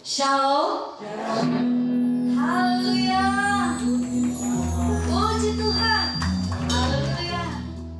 Shalom. Haleluya. Puji Tuhan. Haleluya.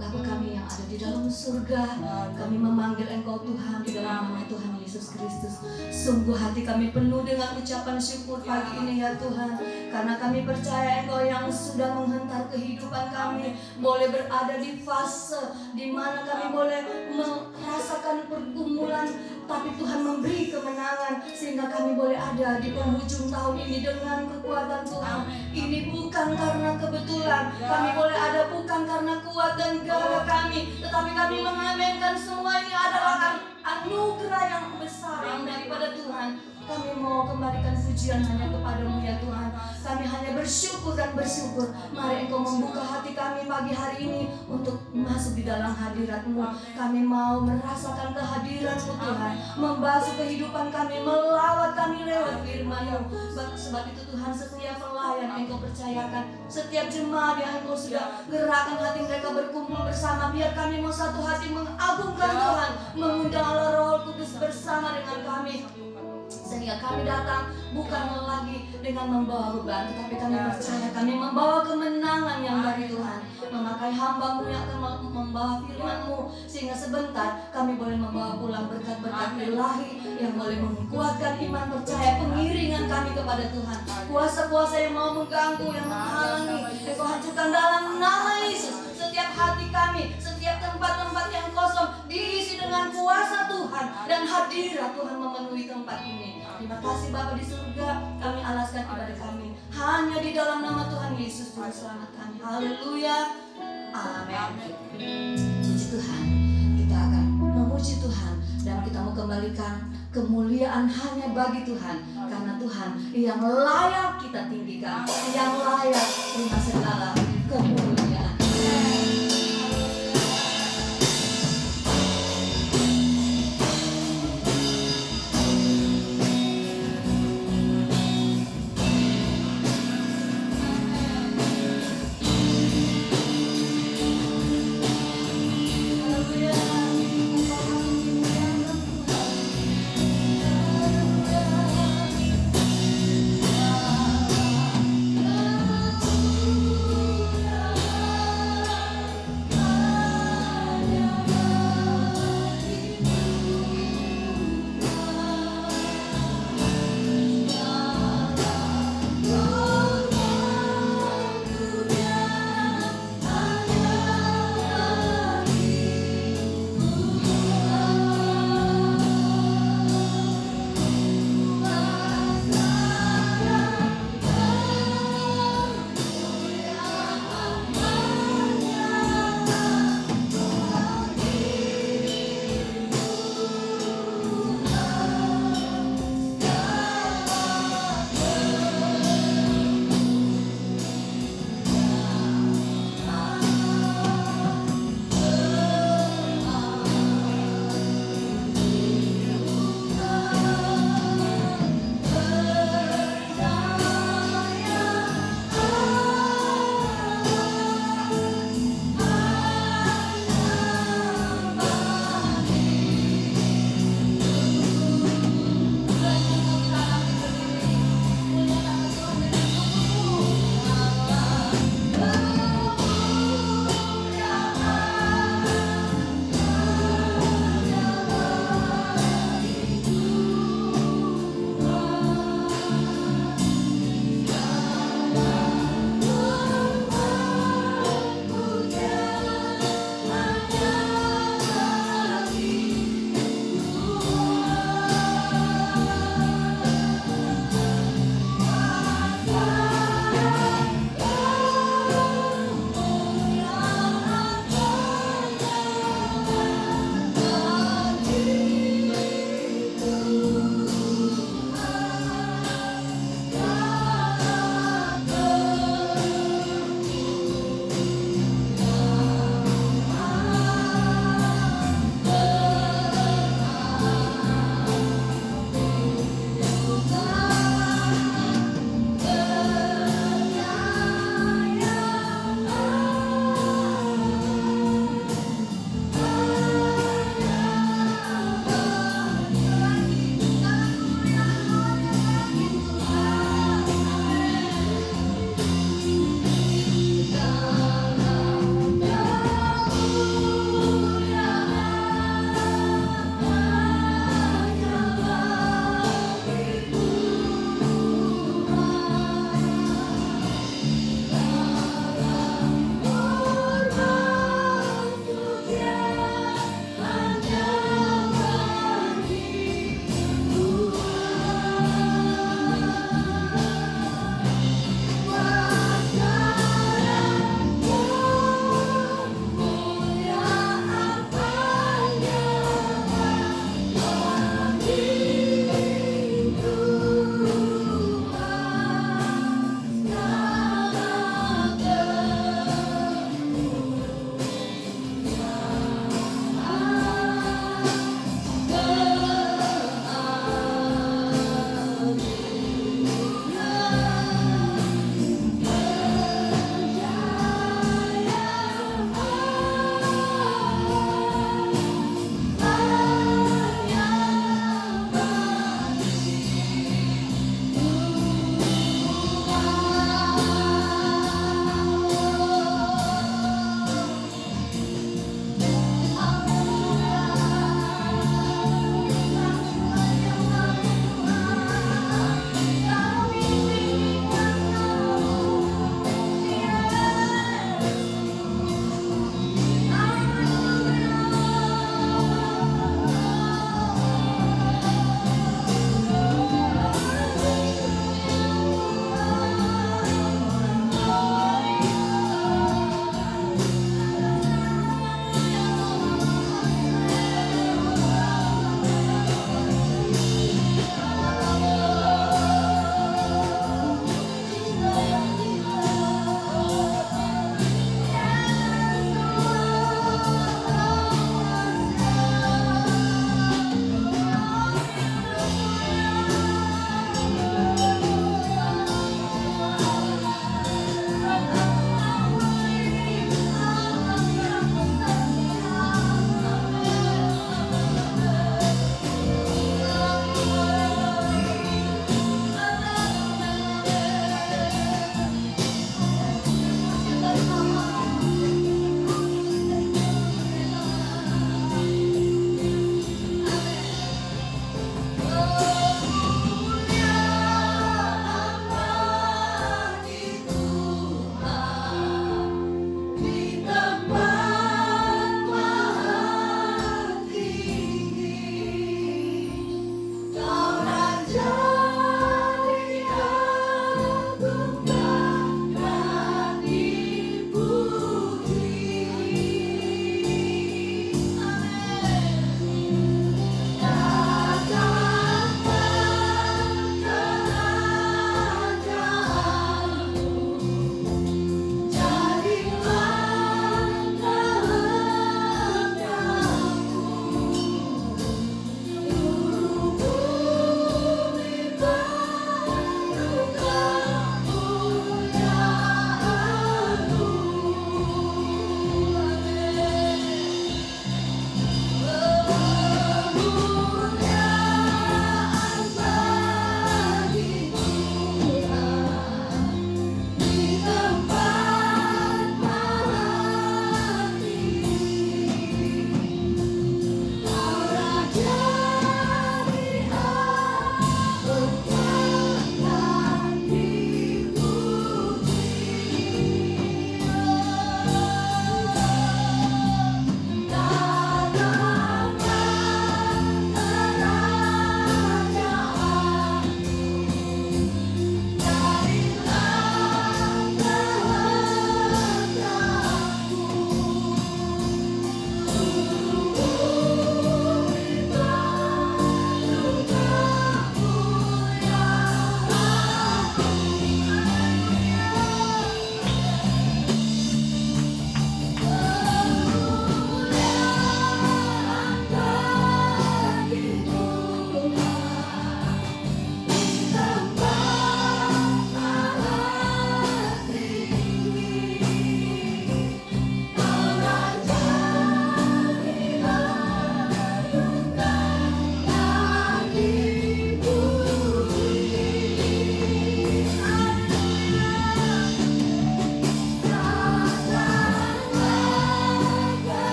Bapa kami yang ada di dalam surga, kami memanggil Engkau Tuhan di dalam nama Tuhan Yesus Kristus. Sungguh hati kami penuh dengan ucapan syukur pagi ini ya Tuhan, karena kami percaya Engkau yang sudah menghentar kehidupan kami boleh berada di fase di mana kami boleh merasakan pergumulan, tapi Tuhan memberi kemenangan sehingga kami boleh ada di penghujung tahun ini dengan kekuatan Tuhan. Ini bukan karena kebetulan kami boleh ada, bukan karena kuat dan gagah kami, tetapi kami mengaminkan semua ini adalah anugerah yang besar yang daripada Tuhan. Kami mau kembalikan pujian hanya kepadamu ya Tuhan. Kami hanya bersyukur dan bersyukur. Mari Engkau membuka hati kami pagi hari ini untuk masuk di dalam hadirat-Mu. Kami mau merasakan kehadiran-Mu Tuhan, membasuh kehidupan kami, melawat kami lewat firman-Mu. Sebab itu Tuhan, setiap pelayan Engkau percayakan, setiap jemaat yang Engkau sudah gerakkan hati mereka berkumpul bersama, biar kami mau satu hati mengagungkan Tuhan, mengundang Allah Roh Kudus bersama dengan kami, sehingga kami datang bukan lagi dengan membawa beban, tetapi kami percaya kami membawa kemenangan yang dari Tuhan, memakai hamba-Mu yang akan membawa firman-Mu, sehingga sebentar kami boleh membawa pulang berkat-berkat ilahi yang boleh menguatkan iman percaya pengiringan kami kepada Tuhan. Kuasa-kuasa yang mau mengganggu, yang menghalangi, Engkau hancurkan dalam nama Yesus. Setiap hati kami, setiap tempat-tempat yang kosong diisi dengan kuasa Tuhan, dan hadirat Tuhan memenuhi tempat ini. Terima kasih Bapa di surga, kami alaskan ibadah kami hanya di dalam nama Tuhan Yesus Juru Selamat kami. Haleluya. Amin. Puji Tuhan. Kita akan memuji Tuhan dan kita mau kembalikan kemuliaan hanya bagi Tuhan, karena Tuhan yang layak kita tinggikan, yang layak terima segala kemuliaan.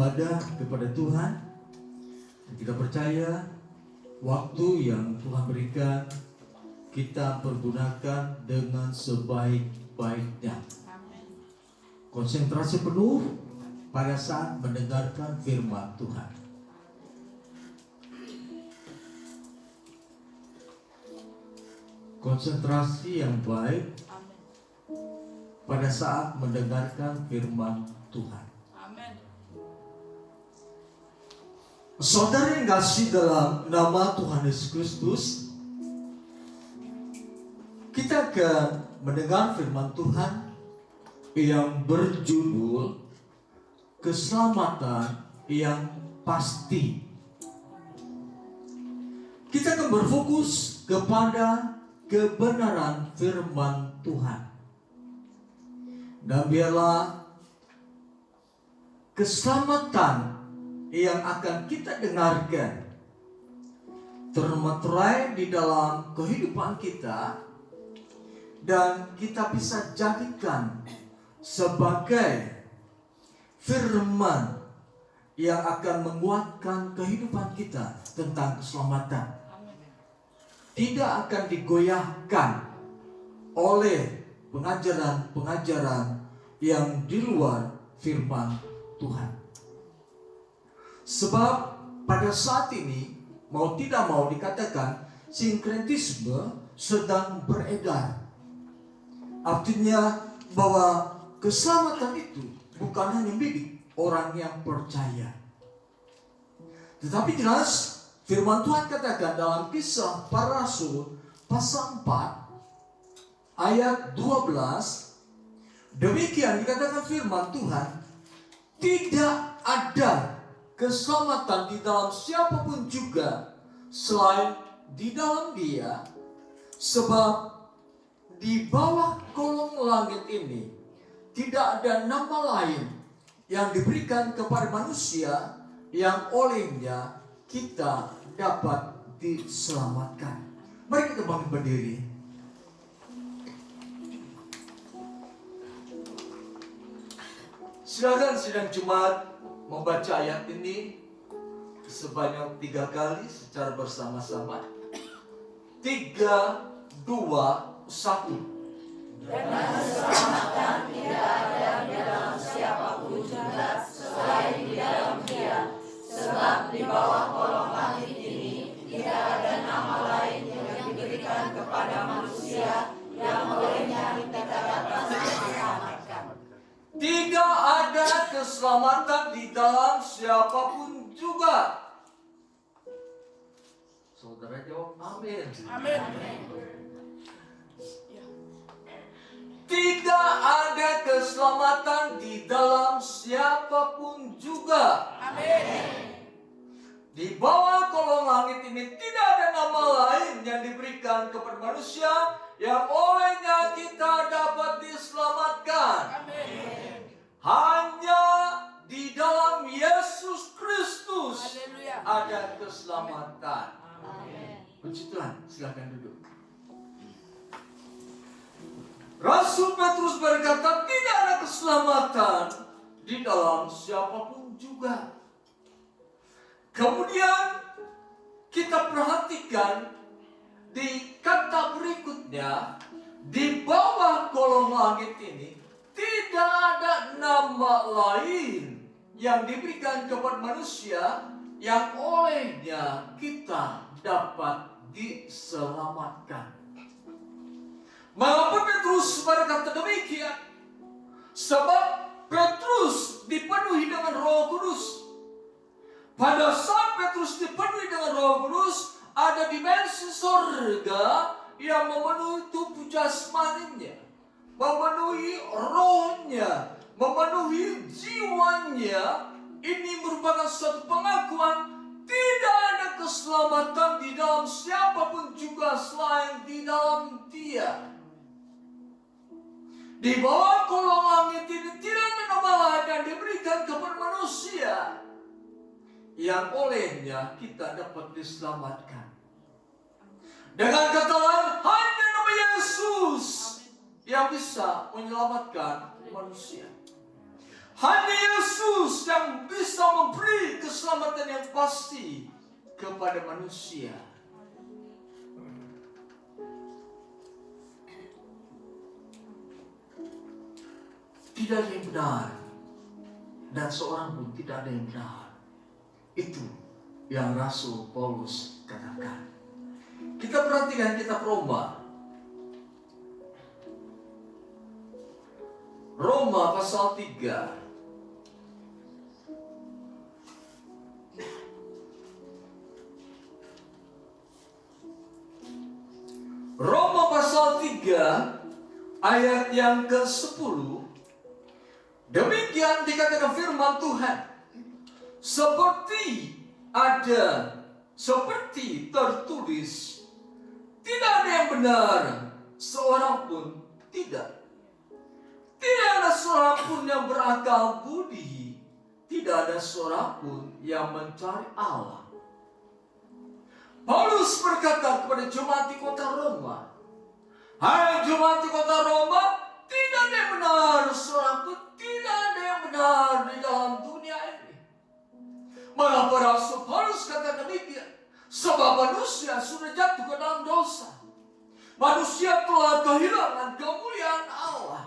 beribadah kepada Tuhan. Dan kita percaya waktu yang Tuhan berikan kita pergunakan dengan sebaik-baiknya. Konsentrasi penuh pada saat mendengarkan firman Tuhan. Konsentrasi yang baik pada saat mendengarkan firman Tuhan. Saudara yang kasih dalam nama Tuhan Yesus Kristus, kita akan mendengar firman Tuhan yang berjudul keselamatan yang pasti. Kita akan berfokus kepada kebenaran firman Tuhan. Dan biarlah keselamatan yang akan kita dengarkan termeterai di dalam kehidupan kita, dan kita bisa jadikan sebagai firman yang akan menguatkan kehidupan kita tentang keselamatan. Tidak akan digoyahkan oleh pengajaran-pengajaran yang di luar firman Tuhan. Sebab pada saat ini, mau tidak mau dikatakan, sinkretisme sedang beredar. Artinya bahwa keselamatan itu bukan hanya milik orang yang percaya. Tetapi jelas firman Tuhan katakan dalam Kisah Para Rasul pasal 4 ayat 12, demikian dikatakan firman Tuhan, tidak ada keselamatan di dalam siapapun juga selain di dalam Dia, sebab di bawah kolong langit ini tidak ada nama lain yang diberikan kepada manusia yang olehnya kita dapat diselamatkan. Mari kita bangkit berdiri. Silakan sidang Jumat membaca ayat ini sebanyak 3 kali secara bersama-sama. 3, 2, 1. Dengan keselamatan tidak ada di dalam siapapun juga selain di dalam Dia, sebab di bawah kolong langit ini tidak ada nama lain yang diberikan kepada manusia yang olehnya kita dapat diselamatkan. Tidak ada keselamatan di dalam siapapun juga. Saudara jawab amin. Amin. Tidak ada keselamatan di dalam siapapun juga. Amin. Di bawah kolong langit ini tidak ada nama lain yang diberikan kepada manusia yang olehnya kita dapat diselamatkan. Amin. Hanya di dalam Yesus Kristus Haleluya. ada keselamatan. Amin. Puji Tuhan, silakan duduk. Rasul Petrus berkata, tidak ada keselamatan di dalam siapapun juga. Kemudian kita perhatikan di kata berikutnya, di bawah kolong langit ini tidak ada nama lain yang diberikan kepada manusia yang olehnya kita dapat diselamatkan. Mengapa Petrus berkata demikian? Sebab Petrus dipenuhi dengan Roh Kudus. Pada saat Petrus dipenuhi dengan Roh Kudus, ada dimensi surga yang memenuhi tubuh jasmaninya, memenuhi rohnya, memenuhi jiwanya. Ini merupakan suatu pengakuan tidak ada keselamatan di dalam siapapun juga selain di dalam Dia. Di bawah kolong langit ini tidak ada nama lain yang diberikan kepada manusia yang olehnya kita dapat diselamatkan. Dengan kata lain, hanya nama Yesus yang bisa menyelamatkan manusia. Hanya Yesus yang bisa memberi keselamatan yang pasti kepada manusia. Tidak ada yang benar, dan seorang pun tidak ada yang benar. Itu yang Rasul Paulus katakan. Kita perhatikan kitab Roma. Roma pasal 3. Roma pasal 3 ayat yang ke-10. Demikian dikatakan firman Tuhan. Seperti tertulis, tidak ada yang benar, seorang pun tidak. Tidak ada seorang pun yang berakal budi. Tidak ada seorang pun yang mencari Allah. Paulus berkata kepada jemaat di kota Roma, hai jemaat di kota Roma, tidak ada yang benar, seorang pun tidak ada yang benar di dalam dunia ini. Mengapa Rasul Paulus kata demikian? Sebab manusia sudah jatuh ke dalam dosa. Manusia telah kehilangan kemuliaan Allah.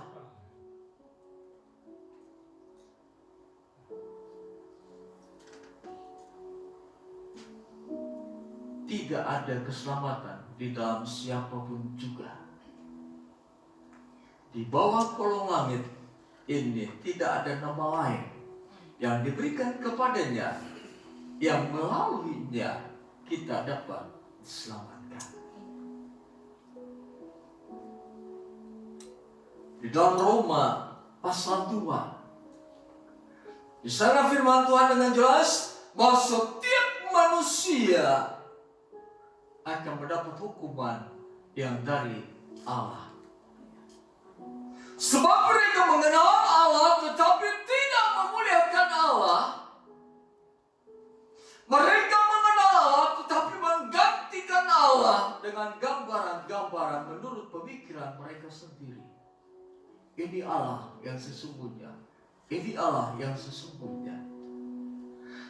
Tidak ada keselamatan di dalam siapapun juga. Di bawah kolong langit ini tidak ada nama lain yang diberikan kepadanya, yang melaluinya kita dapat diselamatkan. Di dalam Roma pasal 2, di sana firman Tuhan dengan jelas bahwa setiap manusia akan mendapat hukuman yang dari Allah. Sebab mereka mengenal Allah tetapi tidak memuliakan Allah. Mereka mengenal Allah tetapi menggantikan Allah dengan gambaran-gambaran menurut pemikiran mereka sendiri. Ini Allah yang sesungguhnya. Ini Allah yang sesungguhnya.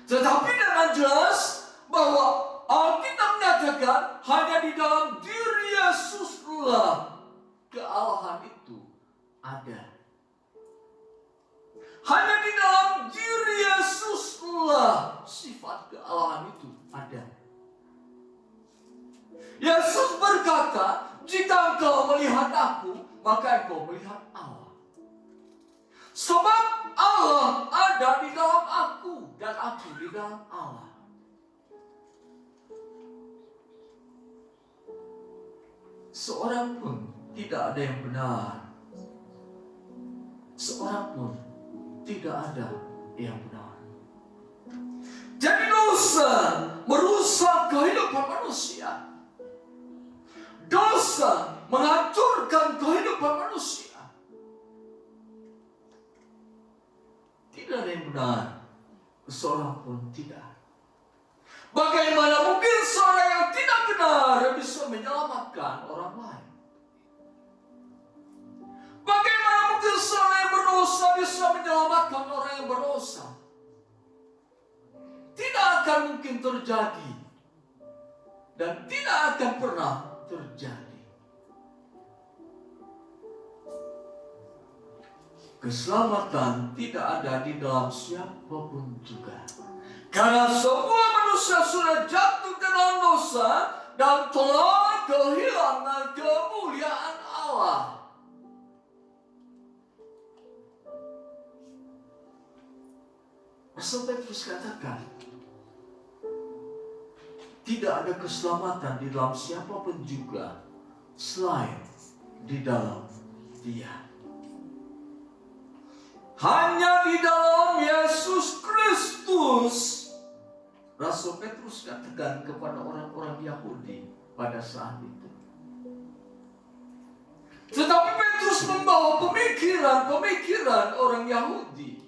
Tetapi dengan jelas bahwa Alkitab menyatakan hanya di dalam diri Yesuslah kealahan itu ada. Hanya di dalam diri Yesuslah sifat kealahan itu ada. Yesus berkata, jika engkau melihat aku, maka engkau melihat Allah. Sebab Allah ada di dalam aku dan aku di dalam Allah. Seorang pun tidak ada yang benar. Seorang pun tidak ada yang benar. Jadi dosa merusak kehidupan manusia. Dosa menghancurkan kehidupan manusia. Tidak ada yang benar. Seorang pun tidak. Bagaimana mungkin seorang yang tidak benar bisa menyelamatkan orang lain? Bagaimana mungkin seorang yang berdosa bisa menyelamatkan orang yang berdosa? Tidak akan mungkin terjadi. Dan tidak akan pernah terjadi. Keselamatan tidak ada di dalam siapapun juga. Karena semua manusia sudah jatuh ke dalam dosa dan telah kehilangan kemuliaan Allah. Rasul Petrus katakan, tidak ada keselamatan di dalam siapapun juga selain di dalam Dia. Hanya di dalam Yesus Kristus. Rasul Petrus katakan kepada orang-orang Yahudi pada saat itu. Tetapi Petrus membawa pemikiran orang Yahudi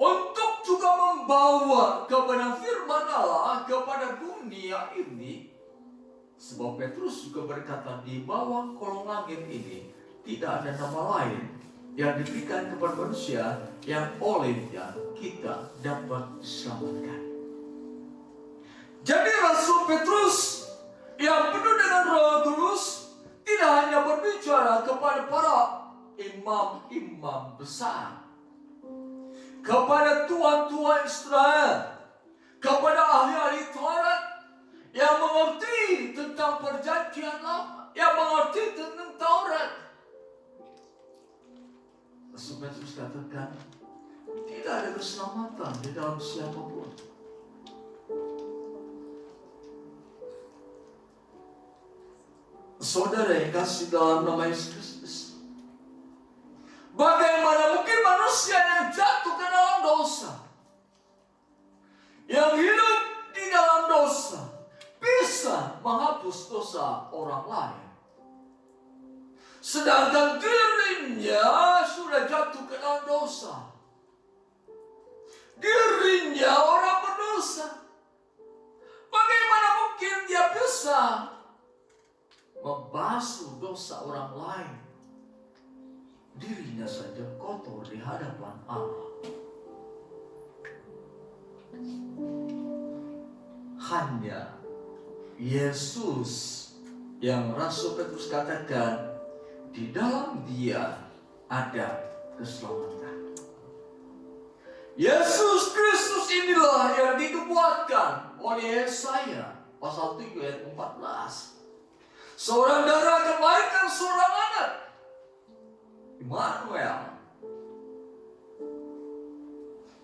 untuk juga membawa kepada firman Allah kepada dunia ini. Sebab Petrus juga berkata, di bawah kolong langit ini tidak ada nama lain yang diberikan kepada manusia yang olehnya kita dapat diselamatkan. Jadi Rasul Petrus yang penuh dengan Roh Kudus tidak hanya berbicara kepada para imam-imam besar, kepada tuan-tuan Israel, kepada ahli-ahli Taurat yang mengerti tentang perjanjian lama, yang mengerti tentang Taurat. Rasul Petrus katakan, tidak ada keselamatan di dalam siapapun. Saudara yang kasih dalam nama Yesus Kristus, bagaimana mungkin manusia yang jatuh ke dalam dosa, yang hidup di dalam dosa, bisa menghapus dosa orang lain, sedangkan dirinya sudah jatuh ke dalam dosa. Dirinya orang berdosa. Bagaimana mungkin dia bisa membasuh dosa orang lain? Dirinya saja kotor di hadapan Allah. Hanya Yesus yang Rasul Petrus katakan, di dalam Dia ada keselamatan. Yesus Kristus inilah yang dinubuatkan oleh Yesaya pasal 3 ayat 14. Seorang darah akan melahirkan seorang anak, Immanuel.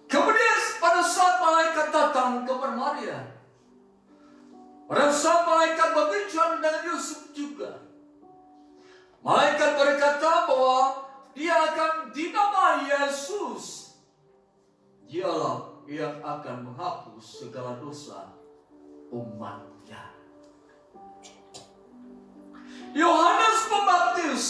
Kemudian pada saat malaikat datang kepada Maria, pada saat malaikat berbicara dengan Yusuf juga, malaikat berkata bahwa dia akan dinamai Yesus. Dialah yang akan menghapus segala dosa umatnya. Yohanes Pembaptis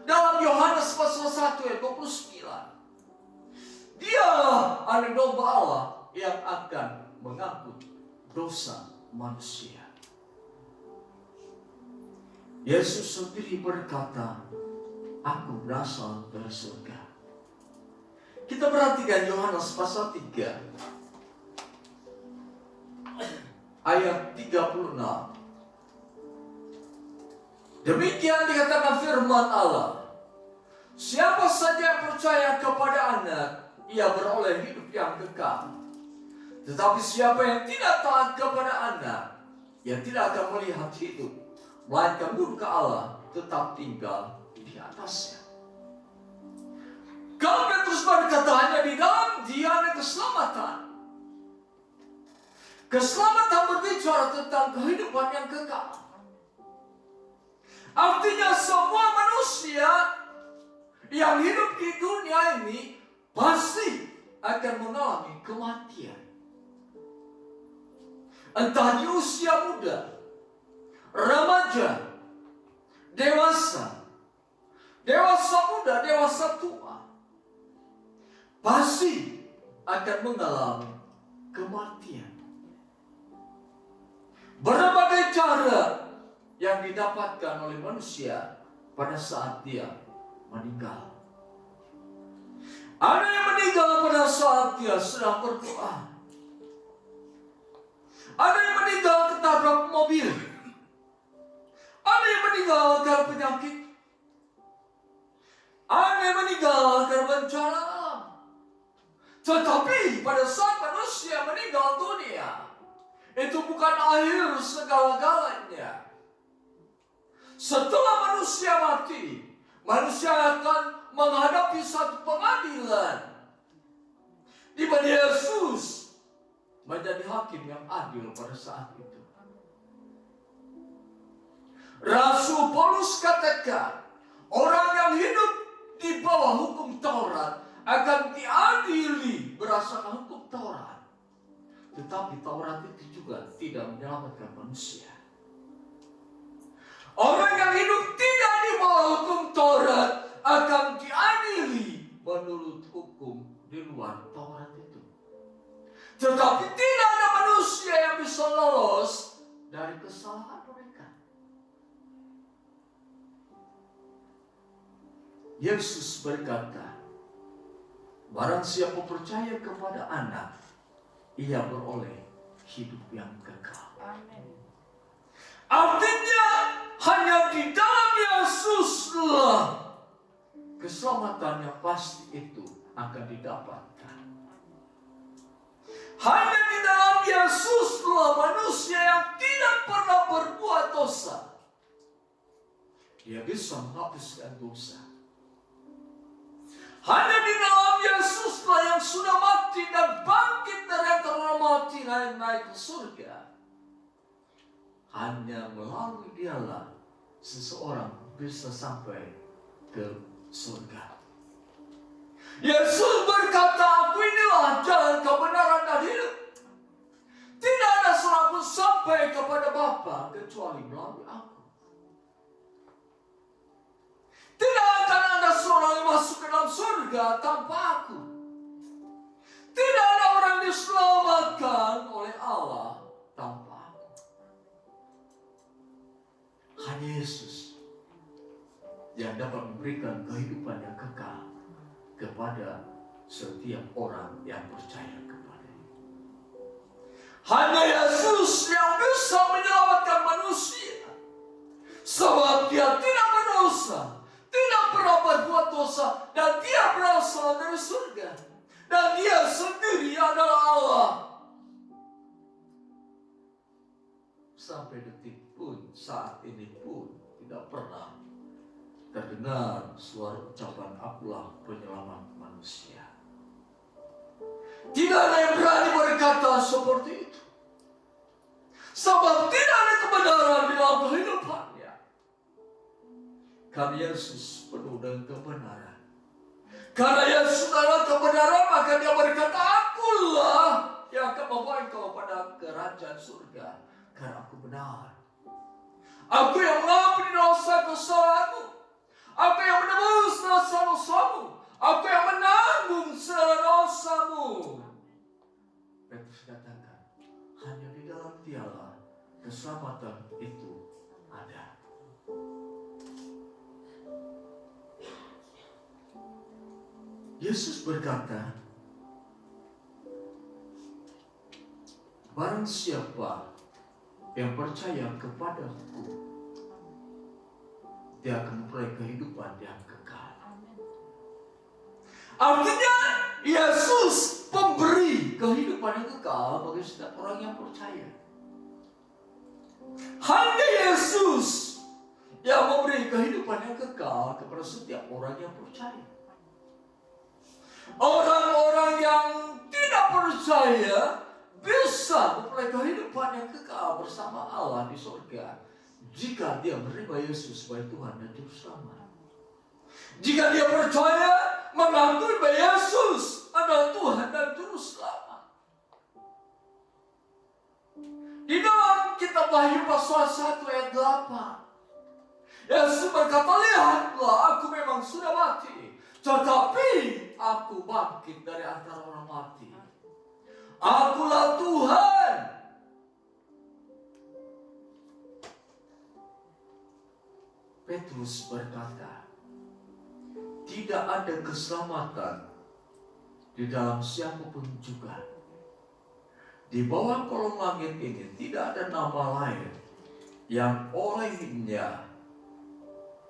dalam Yohanes pasal 1 ayat 29, dialah anak domba Allah yang akan mengangkut dosa manusia. Yesus sendiri berkata, aku berasal dari surga. Kita perhatikan Yohanes pasal 3 ayat 36. Demikian dikatakan firman Allah, siapa saja yang percaya kepada anak, ia beroleh hidup yang kekal. Tetapi siapa yang tidak taat kepada anak, ia tidak akan melihat hidup, melainkan murka Allah tetap tinggal di atasnya. Kalau Petrus berkata hanya di dalam Dia ada keselamatan. Keselamatan berbicara tentang kehidupan yang kekal. Artinya semua manusia yang hidup di dunia ini pasti akan mengalami kematian. Entah di usia muda, remaja, dewasa muda, dewasa tua, pasti akan mengalami kematian. Berbagai cara yang didapatkan oleh manusia pada saat dia meninggal. Ada yang meninggal pada saat dia sedang berdoa. Ada yang meninggal ketabrak mobil. Ada yang meninggal karena penyakit. Ada yang meninggal karena bencana alam. Tetapi pada saat manusia meninggal dunia, itu bukan akhir segala-galanya. Setelah manusia mati, manusia akan menghadapi satu pengadilan, di mana Yesus menjadi hakim yang adil pada saat itu. Rasul Paulus katakan, orang yang hidup di bawah hukum Taurat akan diadili berdasarkan hukum Taurat. Tetapi Taurat itu juga tidak menyelamatkan manusia. Orang yang hidup tidak di bawah hukum Taurat akan diadili menurut hukum di luar Taurat itu. Tetapi tidak ada manusia yang bisa lolos dari kesalahan mereka. Yesus berkata, barang siapa percaya kepada Anak, ia beroleh hidup yang kekal. Amin. Artinya hanya di dalam Yesuslah keselamatan yang pasti itu akan didapatkan. Hanya di dalam Yesuslah manusia yang tidak pernah berbuat dosa, dia bisa menghapuskan dosa. Hanya di dalam Yesuslah yang sudah mati dan bangkit dari antara orang mati naik ke surga. Hanya melalui dialah seseorang bisa sampai ke surga. Yesus berkata, aku inilah jalan kebenaran dan hidup. Tidak ada seorang pun sampai kepada Bapa kecuali melalui aku. Tidak akan ada seorang yang masuk ke dalam surga tanpa aku. Tidak ada orang yang diselamatkan oleh Allah tanpa aku. Hanya Yesus yang dapat memberikan kehidupan yang kekal kepada setiap orang yang percaya kepada-Nya. Hanya Yesus yang bisa menyelamatkan manusia, sebab Dia tidak berdosa, tidak pernah berbuat dosa, dan Dia berasal dari surga, dan Dia sendiri adalah Allah. Sampai detik pun, saat ini pun tidak pernah terdengar suara ucapan, akulah penyelamat manusia. Tidak ada yang berani berkata seperti itu, sebab tidak ada kebenaran di dalam kehidupannya. Karena Yesus penuh dengan kebenaran. Karena Yesus adalah kebenaran, maka Dia berkata, akulah yang akan membawa engkau pada kerajaan surga. Karena aku benar. Aku yang mengampuni dosa kesalahanmu. Aku yang menebus dosa-dosamu. Aku yang menanggung segala dosamu. Petrus katakan, hanya di dalam Dialah keselamatan itu ada. Yesus berkata, barang siapa yang percaya kepada-Ku, dia akan memperoleh kehidupan yang kekal. Artinya Yesus pemberi kehidupan yang kekal bagi setiap orang yang percaya. Hanya Yesus yang memberi kehidupan yang kekal kepada setiap orang yang percaya. Orang-orang yang tidak percaya bisa memperoleh kehidupan yang kekal bersama Allah di surga jika dia menerima Yesus sebagai Tuhan dan Juru Selamat. Jika dia percaya mengakui bahwa Yesus adalah Tuhan dan Juru Selamat. Di dalam kitab Wahyu pasal 1 ayat 8, Yesus berkata, lihatlah, aku memang sudah mati, tetapi aku bangkit dari antara orang mati. Akulah Tuhan. Petrus berkata, tidak ada keselamatan di dalam siapapun juga. Di bawah kolong langit ini tidak ada nama lain yang olehnya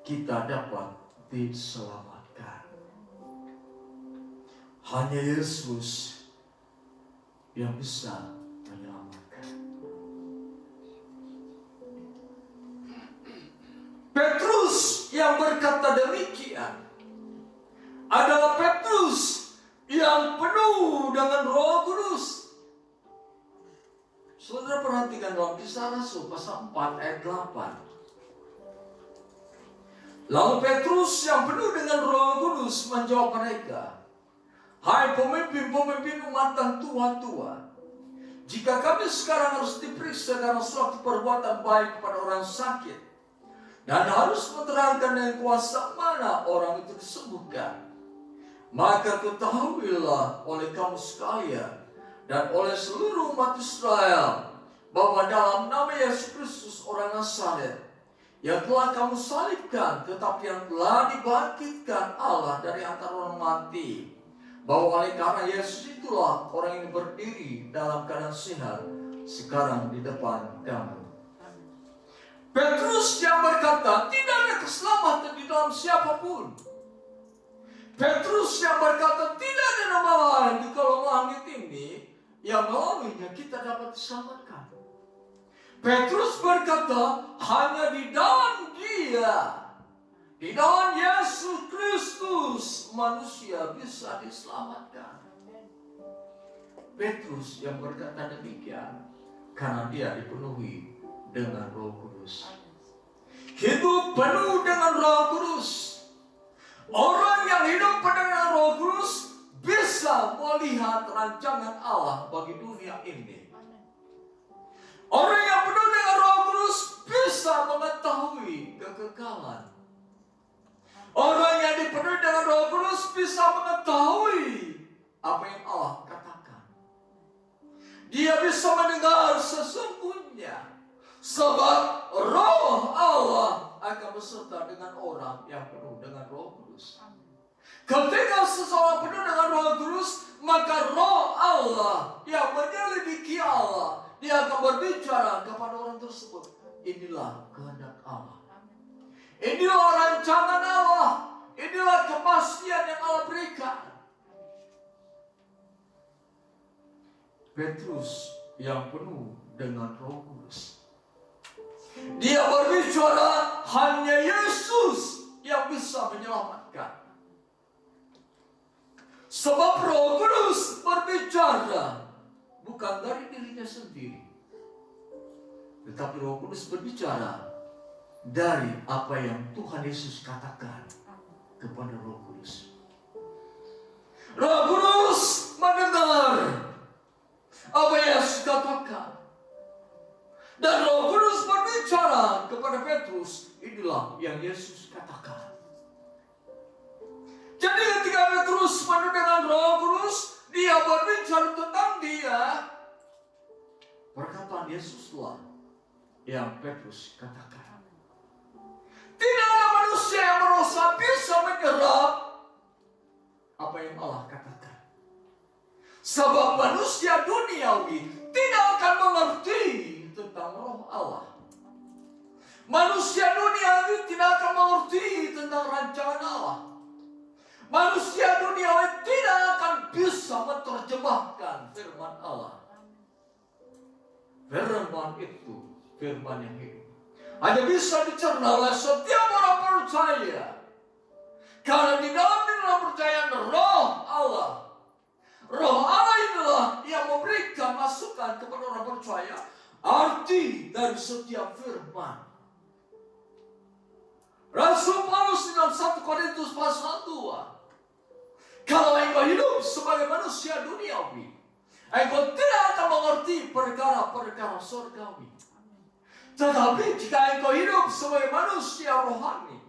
kita dapat diselamatkan. Hanya Yesus yang bisa menyelamatkan. Petrus yang berkata demikian adalah Petrus yang penuh dengan Roh Kudus. Saudara perhatikan dalam Kisah Rasul pasal 4 ayat 8. Lalu Petrus yang penuh dengan Roh Kudus menjawab mereka, hai pemimpin-pemimpin umat dan tuan-tuan, jika kami sekarang harus diperiksa karena suatu perbuatan baik kepada orang sakit, dan harus menerangkan dengan kuasa mana orang itu disembuhkan, maka ketahuilah oleh kamu sekalian dan oleh seluruh umat Israel bahwa dalam nama Yesus Kristus orang Nazaret yang telah kamu salibkan, tetapi yang telah dibangkitkan Allah dari antara orang mati. Bahwa oleh karena Yesus itulah orang ini berdiri dalam keadaan sehat sekarang di depan kamu. Petrus yang berkata, tidak ada keselamatan di dalam siapapun. Petrus yang berkata, tidak ada nama lain di kolong langit ini yang melaluinya kita dapat diselamatkan. Petrus berkata, hanya di dalam Dia, di dalam Yesus Kristus, manusia bisa diselamatkan. Petrus yang berkata demikian karena dia dipenuhi dengan Roh Kudus. Hidup penuh dengan Roh Kudus. Orang yang hidup penuh dengan Roh Kudus bisa melihat rancangan Allah bagi dunia ini. Orang yang penuh dengan Roh Kudus bisa mengetahui kekekalan. Orang yang dipenuhi dengan Roh Kudus bisa mengetahui apa yang Allah katakan. Dia bisa mendengar sesungguhnya, sebab Roh Allah akan beserta dengan orang yang penuh dengan Roh Kudus. Ketika seseorang penuh dengan Roh Kudus, maka Roh Allah yang menyelidiki Allah, dia akan berbicara kepada orang tersebut. Inilah kehendak Allah. Inilah rancangan Allah. Inilah kepastian yang Allah berikan. Petrus yang penuh dengan Roh Kudus, dia berbicara, hanya Yesus yang bisa menyelamatkan. Sebab Roh Kudus berbicara bukan dari dirinya sendiri, tetapi Roh Kudus berbicara dari apa yang Tuhan Yesus katakan kepada Roh Kudus. Roh Kudus mendengar apa yang Yesus katakan, dan Roh Kudus berbicara kepada Petrus, inilah yang Yesus katakan. Jadi ketika Petrus penuh dengan Roh Kudus, dia berbicara tentang Dia. Perkataan Yesuslah yang Petrus katakan. Tidak ada manusia yang merasa bisa menyerap apa yang Allah katakan. Sebab manusia duniawi tidak akan mengerti tentang Roh Allah. Manusia duniawi tidak akan mengerti tentang rancangan Allah. Manusia duniawi tidak akan bisa menerjemahkan firman Allah. Firman itu firman yang hidup, hanya bisa dicerna oleh setiap orang percaya. Karena di dalam diri percaya Roh Allah. Roh Allah inilah yang memberikan masukan kepada orang percaya arti dari setiap firman. Rasul Paulus dalam 1 Korintus pasal 2. Kalau engkau hidup sebagai manusia duniawi, engkau tidak akan mengerti perkara-perkara surgawi. Tetapi jika engkau hidup sebagai manusia rohani,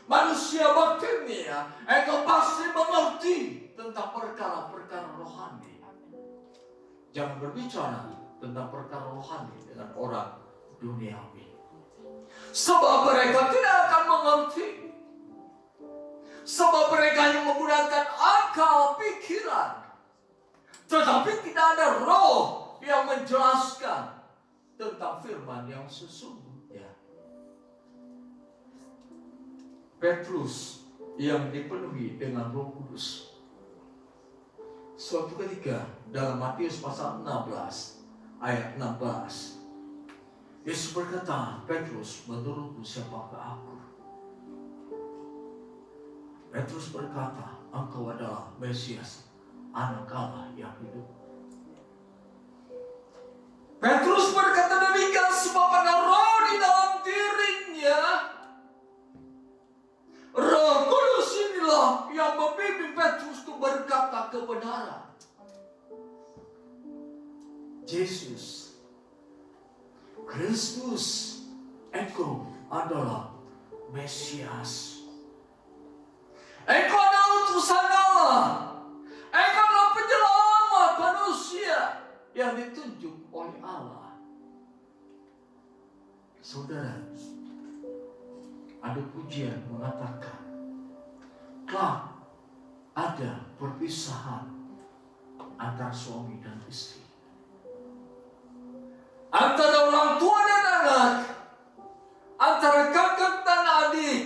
manusia batinia, engkau pasti mengerti tentang perkara-perkara rohani. Jangan berbicara tentang perkara rohani dengan orang duniawi, sebab mereka tidak akan mengerti. Sebab mereka hanya menggunakan akal pikiran, tetapi tidak ada roh yang menjelaskan tentang firman yang sesungguhnya. Petrus yang dipenuhi dengan Roh Kudus. Suatu ketika dalam Matius pasal 16 ayat 16, Yesus berkata, Petrus, menurutmu siapakah aku? Petrus berkata, engkau adalah Mesias, Anak Allah yang hidup. Petrus berkata demikian sebab ada roh di dalam dirinya. Roh Kudus inilah yang membimbing Petrus untuk berkata kebenaran. Yesus Kristus, engkau adalah Mesias. Engkau adalah utusan Allah. Engkau adalah penyelamat manusia yang ditunjuk oleh Allah. Saudara, ada pujian mengatakan, kelak ada perpisahan antara suami dan istri, antara orang tua dan anak, antara kakak dan adik,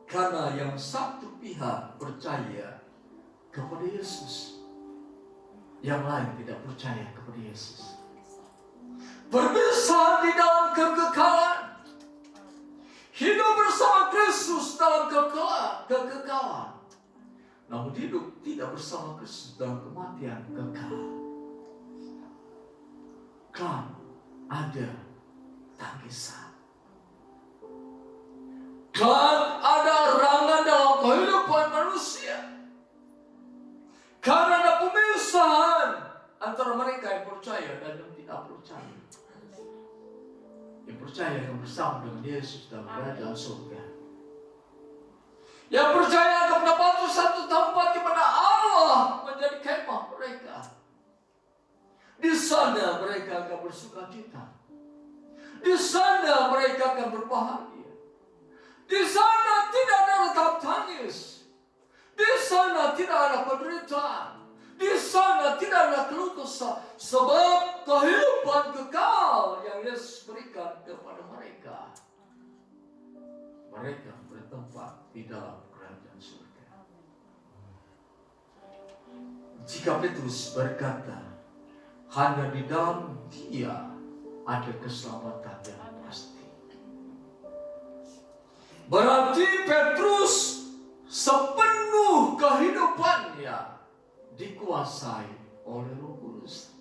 karena yang satu pihak percaya kepada Yesus, yang lain tidak percaya kepada Yesus. Berpisah di dalam kekekalan, hidup bersama Kristus dalam kekekalan, namun hidup tidak bersama Kristus dalam kematian kekal. Kelak ada tangisan, kelak ada rangan dalam kehidupan manusia, karena ada pemisahan antara mereka yang percaya dan yang tidak percaya. Yang percaya akan bersama dengan Yesus dalam kerajaan surga. Yang percaya akan mendapat satu tempat di mana Allah menjadi kemah mereka. Di sana mereka akan bersuka cita. Di sana mereka akan berbahagia. Di sana tidak ada ratap tangis. Di sana tidak ada penderitaan. Di sana tidak ada keluh kesah, sebab kehidupan kekal yang Yesus berikan kepada mereka. Mereka bertempat di dalam kerajaan surga. Jika Petrus berkata, hanya di dalam Dia ada keselamatan yang pasti, berarti Petrus sepenuh kehidupannya dikuasai oleh Roh Kudus.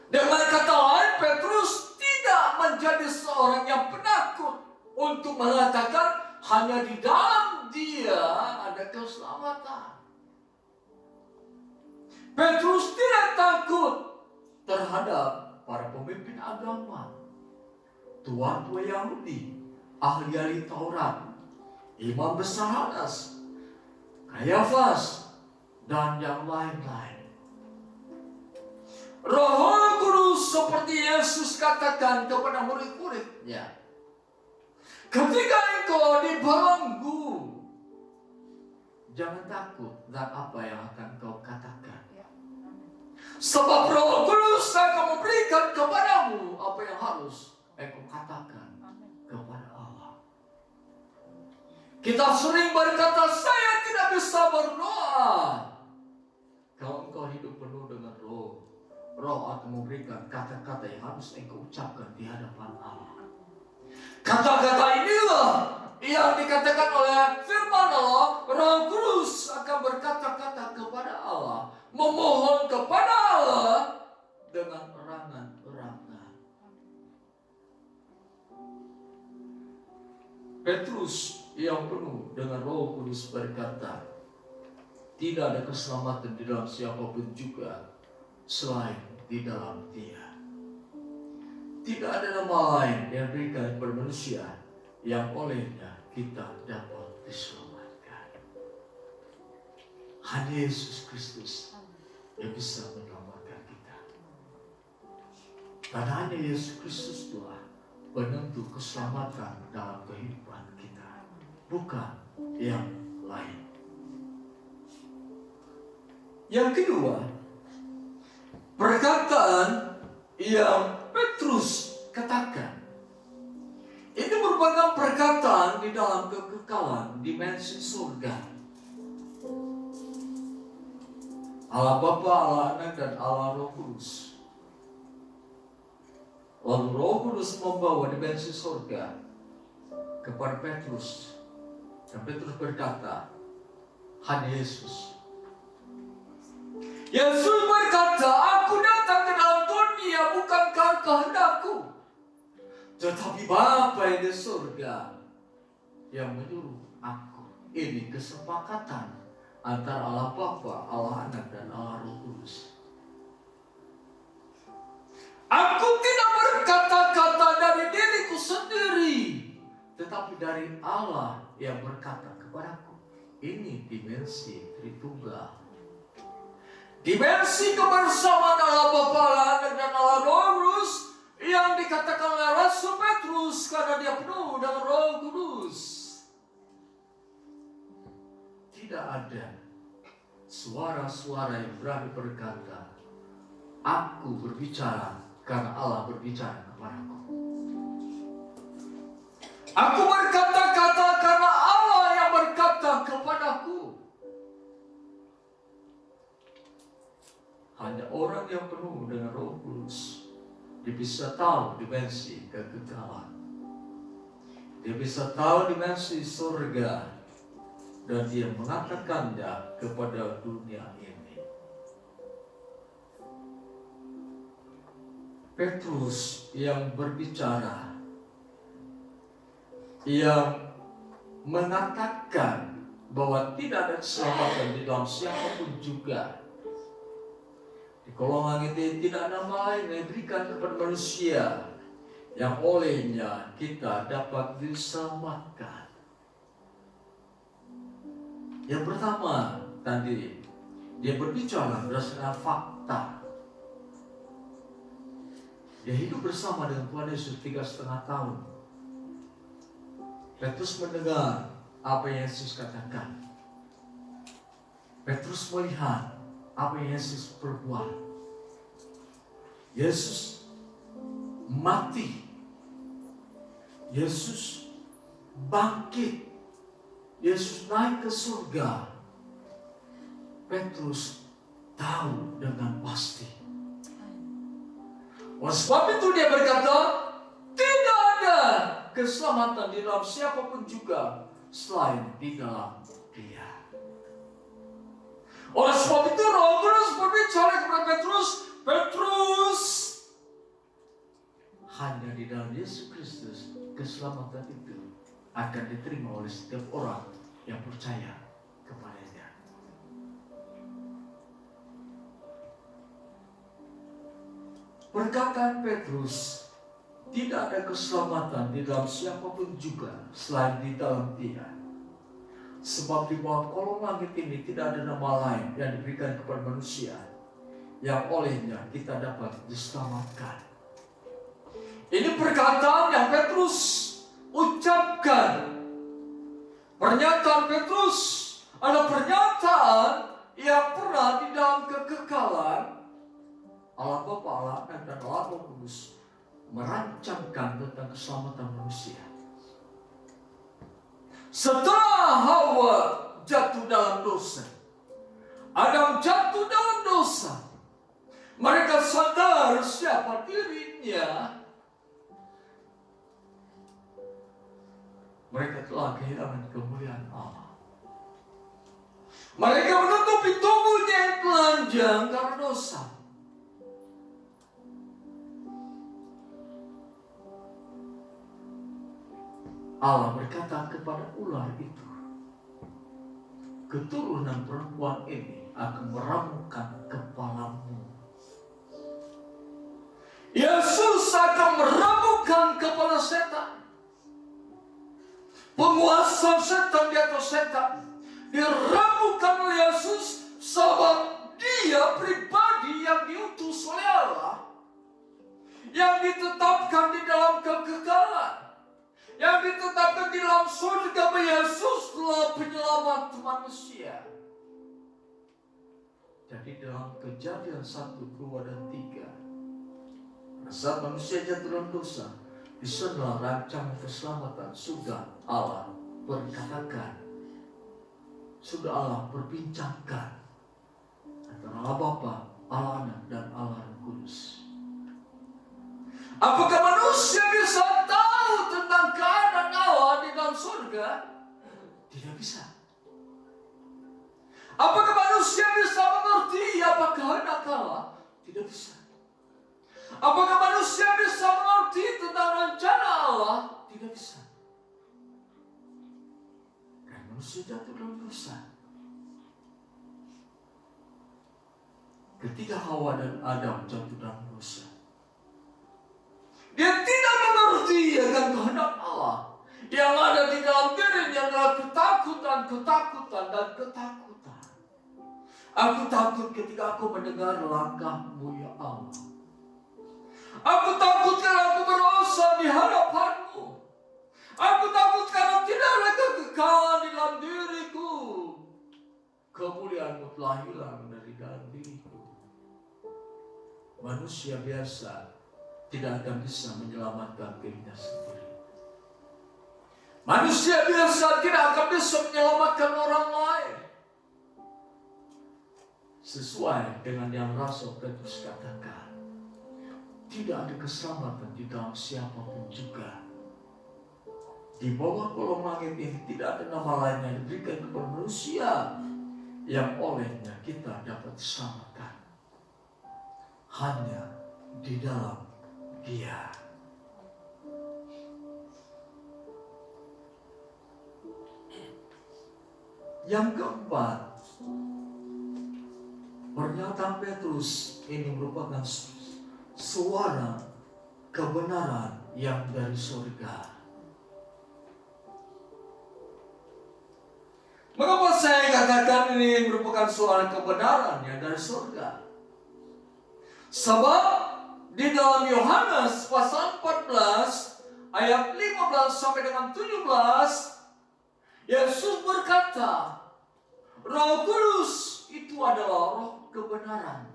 Dengan kata lain, Petrus tidak menjadi seorang yang penakut untuk mengatakan hanya di dalam Dia ada keselamatan. Petrus tidak takut terhadap para pemimpin agama, tua-tua Yahudi, ahli-ahli Taurat, imam besar Hanas, Kayafas, dan yang lain-lain. Roh Kudus seperti Yesus katakan kepada murid-muridnya, ketika engkau dibelenggu, jangan takut dan apa yang akan kau katakan. Sebab Roh Kudus akan memberikan kepadamu apa yang harus engkau katakan kepada Allah. Kita sering berkata, saya tidak bisa berdoa. Kalau engkau hidup penuh dengan Roh, Roh akan memberikan kata-kata yang harus engkau ucapkan di hadapan Allah. Kata-kata inilah yang dikatakan oleh firman Allah. Roh Kudus akan berkata-kata kepada Allah, memohon kepada Allah dengan erangan-erangan. Petrus yang penuh dengan Roh Kudus berkata, tidak ada keselamatan di dalam siapapun juga selain di dalam Dia. Tidak ada nama lain yang diberikan kepada manusia yang olehnya kita dapat diselamatkan. Hanya Yesus Kristus yang bisa menyelamatkan kita. Karena hanya Yesus Kristus telah penentu keselamatan dalam kehidupan kita, bukan yang lain. Yang kedua, perkataan yang Petrus katakan ini merupakan perkataan di dalam kekekalan dimensi surga. Allah Bapa, Allah Anak, dan Allah Roh Kudus. Lalu Roh Kudus membawa dimensi surga kepada Petrus. Dan Petrus berkata, hanya Yesus. Yesus berkata, aku datang ke dalam dunia bukan karena kehendakku, tetapi Bapa yang di surga yang menyuruh aku. Ini kesepakatan antara Allah Bapa, Allah Anak, dan Allah Roh Kudus. Aku tidak berkata-kata dari diriku sendiri, tetapi dari Allah yang berkata kepadaku. Ini dimensi Tritunggal. Dimensi kebersamaan Allah Bapa, Allah Anak, dan Allah Roh Kudus yang dikatakan oleh Rasul Petrus karena dia penuh dengan Roh Kudus. Tidak ada suara-suara yang berani berkata, aku berbicara karena Allah berbicara kepadaku. Aku berkata-kata karena Allah yang berkata kepadaku. Hanya orang yang penuh dengan Roh Kudus, dia bisa tahu dimensi kekekalan. Dia bisa tahu dimensi surga, dan dia mengatakannya kepada dunia ini. Petrus yang berbicara, yang mengatakan bahwa tidak ada keselamatan di dalam siapapun juga. Di kolong langit ini tidak ada nama lain yang diberikan kepada manusia yang olehnya kita dapat diselamatkan. Yang pertama tadi, dia berbicara berdasarkan fakta. Dia hidup bersama dengan Tuhan Yesus 3,5 tahun. Petrus mendengar apa yang Yesus katakan. Petrus melihat apa yang Yesus perbuat. Yesus mati. Yesus bangkit. Yesus naik ke surga. Petrus tahu dengan pasti. Oleh sebab itu dia berkata, tidak ada keselamatan di dalam siapapun juga selain di dalam Dia. Oleh sebab itu Roh Kudus berbicara kepada Petrus, Petrus, hanya di dalam Yesus Kristus keselamatan itu akan diterima oleh setiap orang yang percaya kepadanya. Perkataan Petrus, tidak ada keselamatan di dalam siapapun juga selain di dalam Dia. Sebab di bawah kolong langit ini tidak ada nama lain yang diberikan kepada manusia yang olehnya kita dapat diselamatkan. Ini perkataan yang Petrus ucapkan. Pernyataan Petrus adalah pernyataan yang pernah di dalam kekekalan Allah Bapa, Allah Anak, dan Allah Roh Kudus merancangkan tentang keselamatan manusia. Setelah Hawa jatuh dalam dosa, Adam jatuh dalam dosa, mereka sadar siapa dirinya. Mereka telah kehilangan kemuliaan Allah. Mereka menutupi tubuhnya yang telanjang karena dosa. Allah berkata kepada ular itu, keturunan perempuan ini akan meramukan kepalamu. Yesus akan meramukan kepala setan. Penguasa setan di atas setan diramukan oleh Yesus, sebab Dia pribadi yang diutus oleh Allah, yang ditetapkan di dalam kekekalan, yang ditetapkan di dalam surga. Yesus telah penyelamat manusia. Jadi dalam Kejadian 1, 2, dan 3, saat manusia jatuh dalam dosa, di sana rancangan keselamatan sudah Allah berkatakan, sudah Allah perbincangkan antara Allah Bapa, Allah Anak, dan Allah Roh Kudus. Apakah manusia bisa tahu tentang keadaan Allah di dalam surga? Tidak bisa. Apakah manusia bisa mengerti apa kehendak Allah? Tidak bisa. Apakah manusia bisa mengerti tentang rencana Allah? Tidak bisa. Karena manusia jatuh dalam dosa. Ketika Hawa dan Adam jatuh dalam dosa, dia tidak mengerti akan kehendak Allah. Yang ada di dalam dirinya adalah ketakutan, dan ketakutan. Aku takut ketika aku mendengar langkahmu, ya Allah. Aku takut karena aku berdosa di hadapan-Mu. Aku takut karena tidak ada kekekalan di dalam diriku. Kemuliaan-Mu telah hilang dari dalam diriku. Manusia biasa tidak akan bisa menyelamatkan dirinya sendiri. Manusia biasa tidak akan bisa menyelamatkan orang lain. Sesuai dengan yang Rasul Petrus katakan, tidak ada keselamatan di dalam siapapun juga. Di bawah kolong langit ini tidak ada nama lain yang diberikan kepada manusia yang olehnya kita dapat diselamatkan. Hanya di dalam Dia. Yang keempat, pernyataan Petrus ini merupakan suara kebenaran yang dari surga. Mengapa saya katakan ini merupakan suara kebenaran yang dari surga? Sebab di dalam Yohanes pasal 14 ayat 15 sampai dengan 17, Yesus berkata, Roh Kudus itu adalah roh kebenaran.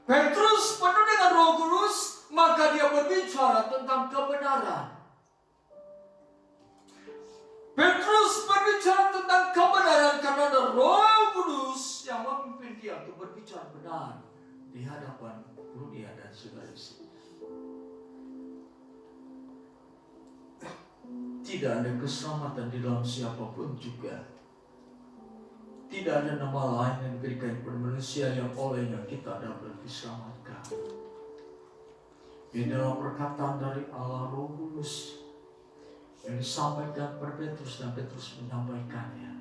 Petrus penuh dengan Roh Kudus, maka dia berbicara tentang kebenaran. Petrus berbicara tentang kebenaran karena ada Roh Kudus yang memimpin dia untuk berbicara benar di hadapan dunia dan segala isi. Tidak ada keselamatan di dalam siapapun juga. Tidak ada nama lain yang diberikan kepada manusia yang olehnya kita dapat diselamatkan. Di dalam perkataan dari Allah Roh Kudus yang disampaikan kepada Petrus dan Petrus menyampaikannya.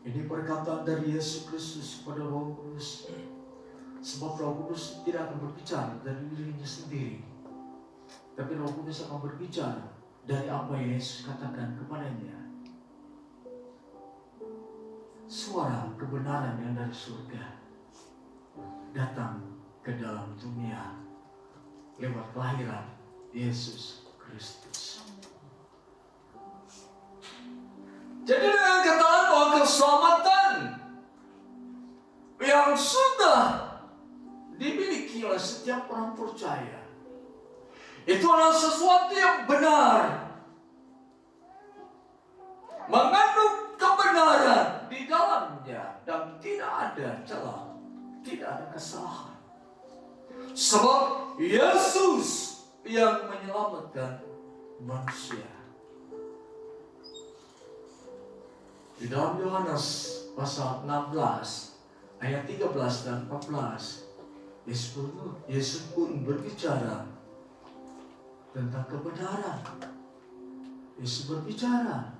Ini perkataan dari Yesus Kristus kepada Roh Kudus. Sebab Roh Kudus tidak akan berbicara dari dirinya sendiri, tapi Roh Kudus akan berbicara dari apa yang Yesus katakan kepadanya. Suara kebenaran yang dari surga datang ke dalam dunia lewat kelahiran Yesus Kristus. Jadi dengan katakan bahwa keselamatan yang sudah dimiliki oleh setiap orang percaya itu adalah sesuatu yang benar, mengandung kebenaran di dalamnya dan tidak ada celah, tidak ada kesalahan. Sebab Yesus yang menyelamatkan manusia. Di dalam Yohanes pasal 16 ayat 13 dan 14, Yesus pun berbicara tentang kebenaran. Yesus berbicara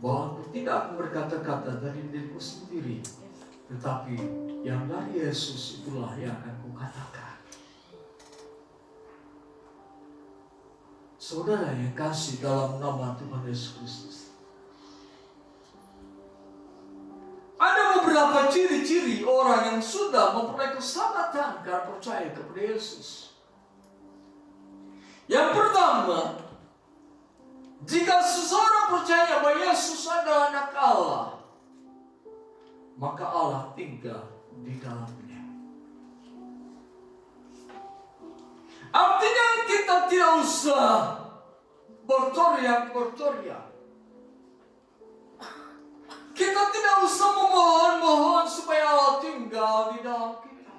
bahwa aku tidak akan berkata-kata dari diriku sendiri, tetapi yang dari Yesus itulah yang akan kukatakan. Saudara yang kasih dalam nama Tuhan Yesus Kristus, ada beberapa ciri-ciri orang yang sudah memperoleh keselamatan karena percaya kepada Yesus. Yang pertama, jika seseorang percaya bahwa Yesus adalah anak Allah, maka Allah tinggal di dalamnya. Artinya kita tidak usah berteriak-berteriak. Kita tidak usah memohon-mohon supaya Allah tinggal di dalam kita.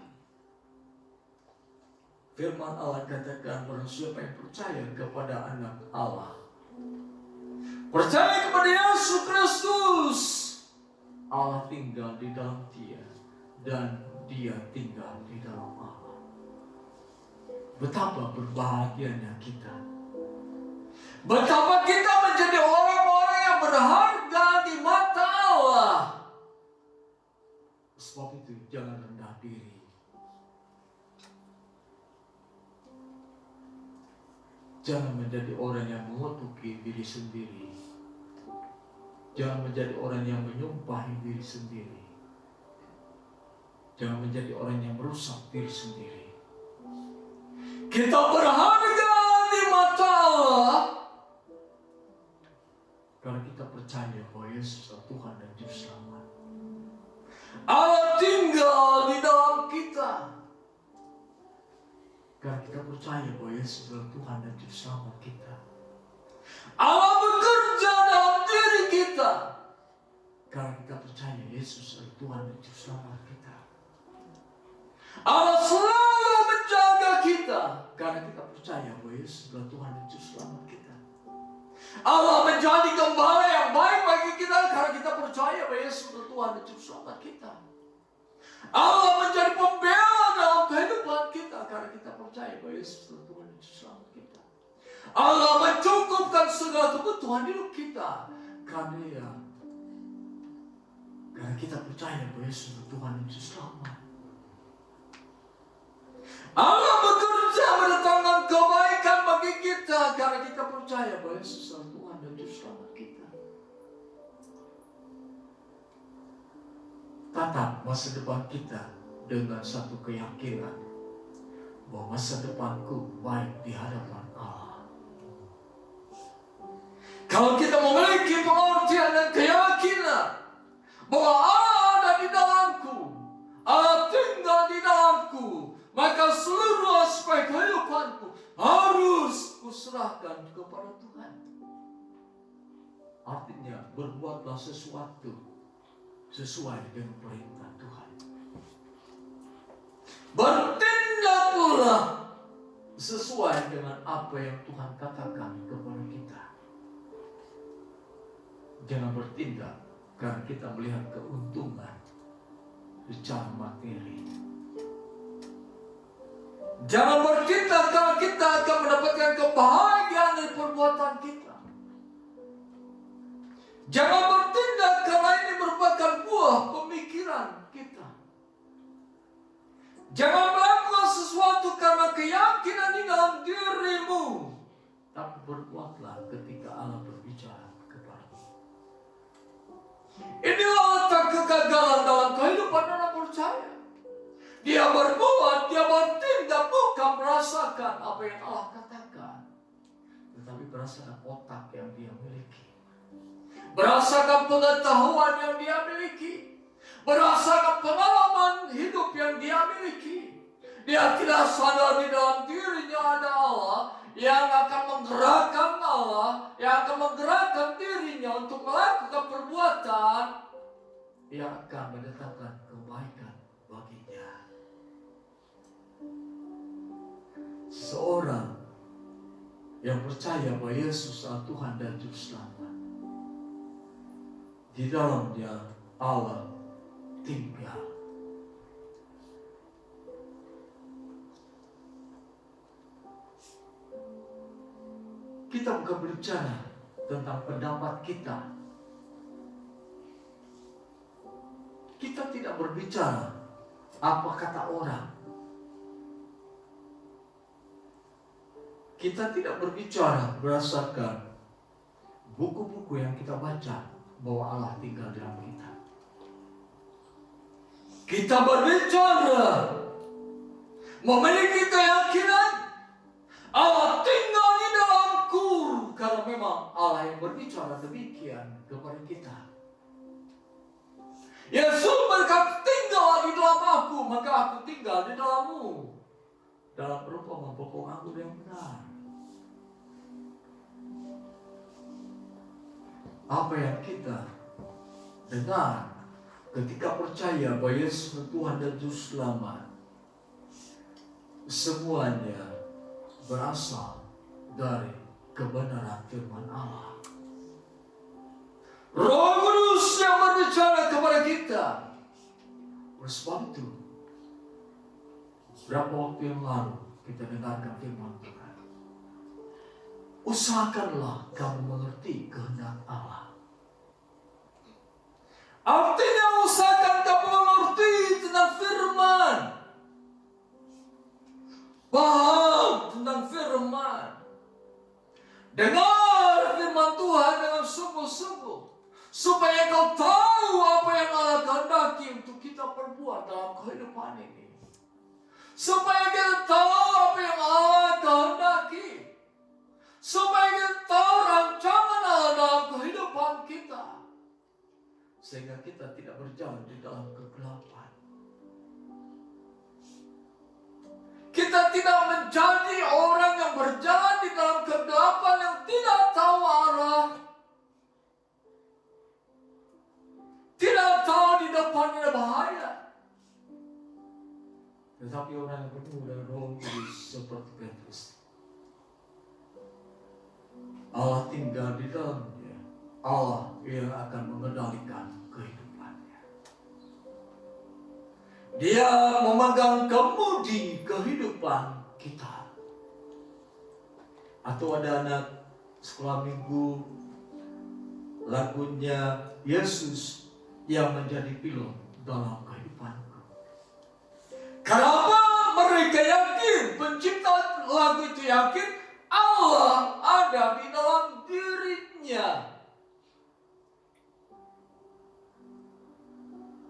Firman Allah katakan, barang siapa yang percaya kepada anak Allah, percaya kepada Yesus Kristus, Allah tinggal di dalam dia dan dia tinggal di dalam Allah. Betapa berbahagianya kita. Betapa kita menjadi orang-orang yang berharga di mata Allah. Sebab itu jangan rendah diri. Jangan menjadi orang yang mengutuki diri sendiri. Jangan menjadi orang yang menyumpahi diri sendiri. Jangan menjadi orang yang merusak diri sendiri. Kita berharga di mata Allah karena kita percaya bahwa Yesus adalah Tuhan dan Juru Selamat. Allah tinggal di dalam kita karena kita percaya bahwa Yesus adalah Tuhan dan Juru Selamat kita. Allah bekerja dalam diri kita karena kita percaya Yesus adalah Tuhan dan Juru Selamat kita. Allah selalu menjaga kita karena kita percaya bahwa Yesus adalah Tuhan dan Juru Selamat kita. Allah menjadi gembala yang baik bagi kita karena kita percaya bahwa Yesus adalah Tuhan dan Juru Selamat kita. Allah menjadi pembela dalam kehidupan kita karena kita percaya bahwa Yesus adalah Tuhan dan Juru Selamat kita. Allah mencukupkan segala kebutuhan hidup kita karena kita percaya bahwa Yesus adalah Tuhan dan Juru Selamat. Allah bekerja mendatangkan kebaikan bagi kita karena kita percaya bahwa Yesus adalah Tuhan dan Juru Selamat kita. Tatap masa depan kita dengan satu keyakinan bahwa masa depanku baik di hadapan Allah. Kalau kita memiliki pengertian dan keyakinan bahwa Allah ada di dalamku, Allah tinggal di dalamku, maka seluruh aspek kehidupanku harus kuserahkan kepada Tuhan. Artinya berbuatlah sesuatu sesuai dengan perintah Tuhan. Bertindaklah sesuai dengan apa yang Tuhan katakan kepada kita. Jangan bertindak karena kita melihat keuntungan secara materi. Jangan bertindak karena kita akan mendapatkan kebahagiaan dari perbuatan kita. Jangan bertindak karena ini merupakan buah pemikiran kita. Jangan melakukan sesuatu karena keyakinan di dalam dirimu, tapi berbuatlah ketika Allah berbicara kepadamu. Inilah letak kegagalan dalam kehidupan orang percaya. Dia berbuat, dia bertindak bukan merasakan apa yang Allah katakan, tetapi berdasarkan otak yang dia miliki, berdasarkan pengetahuan yang dia miliki, berdasarkan pengalaman hidup yang dia miliki. Dia tidak sadar di dalam dirinya ada Allah yang akan menggerakkan yang akan menggerakkan dirinya untuk melakukan perbuatan yang akan mendatangkan kebaikan baginya. Seorang yang percaya bahwa Yesus adalah Tuhan dan Juru Selamat, di dalamnya Allah tinggal. Kita bukan berbicara tentang pendapat kita. Kita tidak berbicara apa kata orang. Kita tidak berbicara berdasarkan buku-buku yang kita baca bahwa Allah tinggal dalam kita. Kita berbicara memiliki keyakinan Allah tinggal di dalamku karena memang Allah yang berbicara demikian kepada kita. Yesus berkata, tinggal di dalam aku, maka aku tinggal di dalammu. Dalam perumpamaan pokok anggur yang benar. Apa yang kita dengar ketika percaya bahwa Yesus Tuhan dan Juru Selamat, semuanya berasal dari kebenaran firman Allah. Roh Kudus yang berbicara kepada kita. Oleh sebab itu, berapa waktu yang lalu kita dengarkan firman Tuhan. Usahakanlah kamu mengerti kehendak Allah. Artinya usahakan kamu mengerti tentang firman. Paham tentang firman. Dengar firman Tuhan dengan sungguh-sungguh. Supaya kau tahu apa yang Allah kehendaki untuk kita perbuat dalam kehidupan ini. supaya kita tahu apa yang Allah kehendaki, supaya kita tahu rancangan Allah dalam kehidupan kita, sehingga kita tidak berjalan di dalam kegelapan. Kita tidak menjadi orang yang berjalan di dalam kegelapan yang tidak tahu arah, tidak tahu di depan ada bahaya. Tetapi orang yang penuh dengan Roh Kudus seperti Petrus, Allah tinggal di dalamnya. Allah yang akan mengendalikan kehidupannya. Dia memegang kemudi kehidupan kita. Atau ada anak sekolah minggu, lagunya Yesus yang menjadi pilot dalam kehidupanku. Kenapa mereka yakin, pencipta lagu itu yakin Allah ada di dalam dirinya?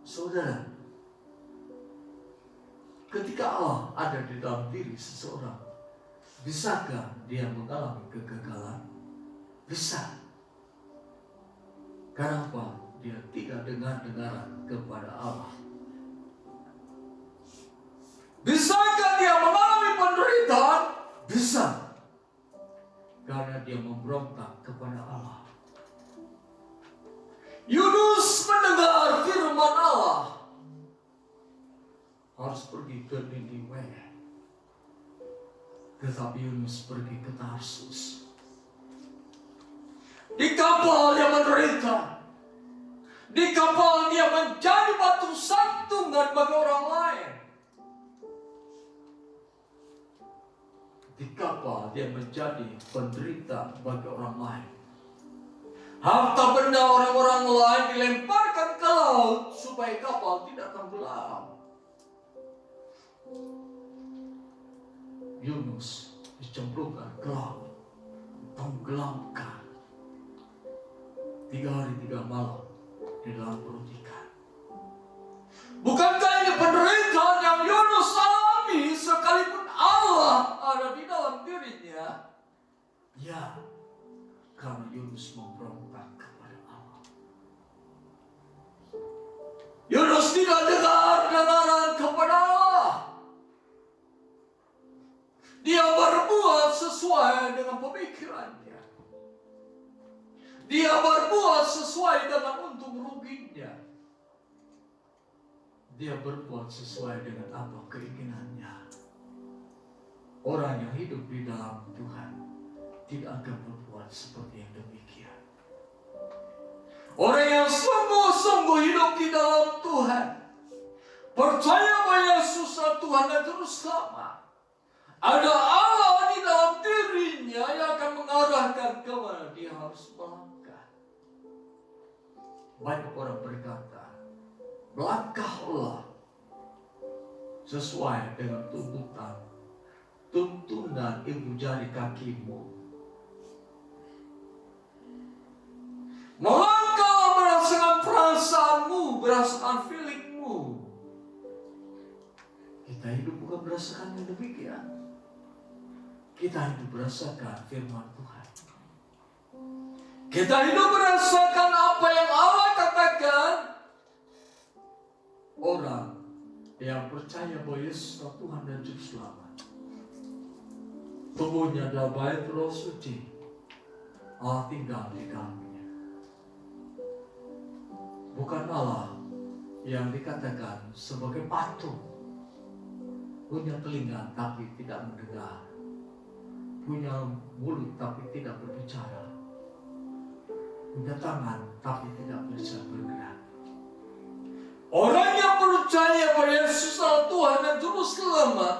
Saudara, ketika Allah ada di dalam diri seseorang, bisakah dia mengalami kegagalan? Bisa. Kenapa? Dia tidak dengar-dengaran kepada Allah. Bisakah dia mengalami penderitaan? Bisa. Karena dia memberontak kepada Allah. Yunus mendengar firman Allah, harus pergi ke Niniwe. Tetapi Yunus pergi ke Tarsus. Di kapal dia menderita. Di kapal dia menjadi batu sandungan bagi orang lain. Di kapal dia menjadi penderita bagi orang lain. Harta benda orang-orang lain dilemparkan ke laut supaya kapal tidak tenggelam. Yunus dicemplungkan ke laut, tenggelamkan. 3 hari 3 malam di dalam perut ikan. Bukankah ini penderitaan yang Yunus alami sekalipun Allah ada di dalam dirinya? Ya, karena Yunus memberontak kepada Allah. Yunus tidak dengar-dengaran kepada Allah. Dia berbuat sesuai dengan pemikirannya. Dia berbuat sesuai dengan untung ruginya. Dia berbuat sesuai dengan apa keinginannya. Orang yang hidup di dalam Tuhan tidak akan berbuat seperti yang demikian. Orang yang sungguh-sungguh hidup di dalam Tuhan, percaya bahwa Yesus adalah Tuhan dan terus sama. Ada Allah di dalam dirinya yang akan mengarahkan kemana dia harus melangkah. Banyak orang berkata, melangkahlah sesuai dengan tuntunan ibu jari kakimu. Melangkah berdasarkan perasaanmu, berdasarkan feelingmu. Kita hidup bukan berdasarkan yang demikian. Kita hidup berdasarkan firman Tuhan. Kita hidup berdasarkan apa yang Allah katakan. Orang yang percaya bahwa Yesus adalah Tuhan dan Juru Selamat, tubuhnya adalah bait Roh Suci, Allah tinggal di dalamnya. Bukan Allah yang dikatakan sebagai patung, punya telinga tapi tidak mendengar, punya mulut tapi tidak berbicara, punya tangan tapi tidak bisa bergerak. Orang yang percaya bahwa Yesus adalah Tuhan dan Juru Selamat,